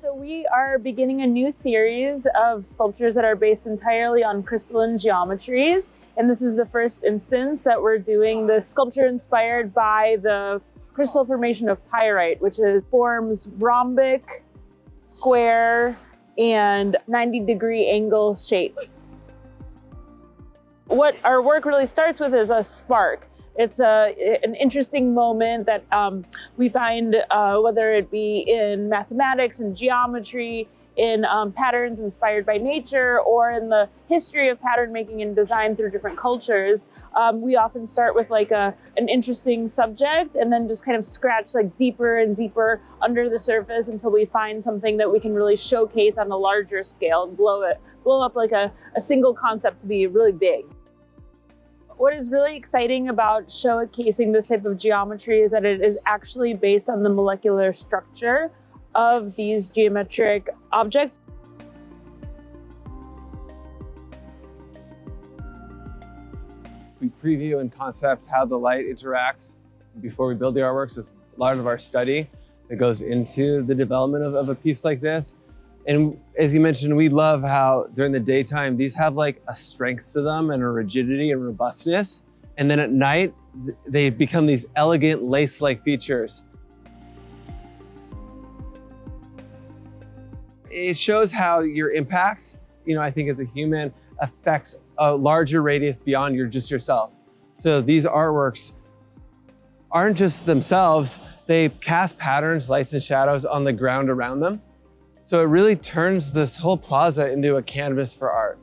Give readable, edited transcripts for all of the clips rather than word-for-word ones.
So we are beginning a new series of sculptures that are based entirely on crystalline geometries. And this is the first instance that we're doing this sculpture inspired by the crystal formation of pyrite, which forms rhombic, square, and 90-degree angle shapes. What our work really starts with is a spark. It's an interesting moment that we find, whether it be in mathematics and geometry, in patterns inspired by nature, or in the history of pattern making and design through different cultures. We often start with like an interesting subject and then just kind of scratch like deeper and deeper under the surface until we find something that we can really showcase on a larger scale and blow up like a single concept to be really big. What is really exciting about showcasing this type of geometry is that it is actually based on the molecular structure of these geometric objects. We preview and concept how the light interacts before we build the artworks. It's a lot of our study that goes into the development of a piece like this. And as you mentioned, we love how during the daytime, these have like a strength to them and a rigidity and robustness. And then at night, they become these elegant lace-like features. It shows how your impact, I think as a human, affects a larger radius beyond just yourself. So these artworks aren't just themselves, they cast patterns, lights and shadows on the ground around them. So it really turns this whole plaza into a canvas for art.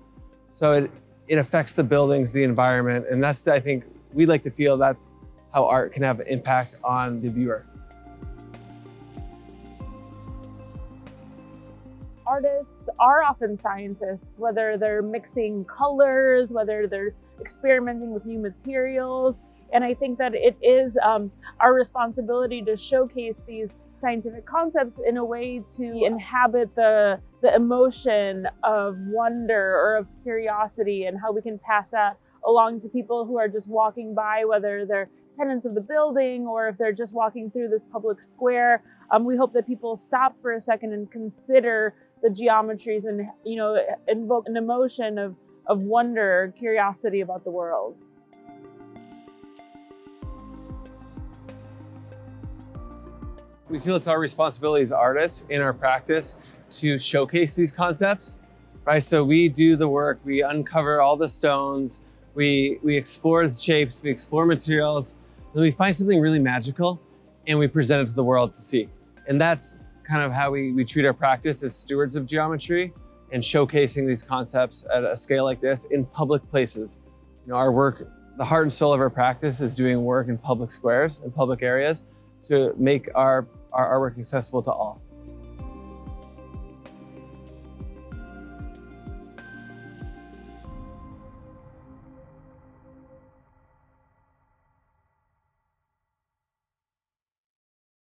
So it affects the buildings, the environment, and that's, I think, we like to feel that how art can have an impact on the viewer. Artists are often scientists, whether they're mixing colors, whether they're experimenting with new materials. And I think that it is our responsibility to showcase these scientific concepts in a way to inhabit the emotion of wonder or of curiosity, and how we can pass that along to people who are just walking by, whether they're tenants of the building or if they're just walking through this public square. We hope that people stop for a second and consider the geometries and invoke an emotion of wonder, curiosity about the world. We feel it's our responsibility as artists in our practice to showcase these concepts, right? So we do the work, we uncover all the stones, we explore the shapes, we explore materials, then we find something really magical and we present it to the world to see. And that's kind of how we treat our practice as stewards of geometry and showcasing these concepts at a scale like this in public places. Our work, the heart and soul of our practice is doing work in public squares and public areas to make our artwork accessible to all.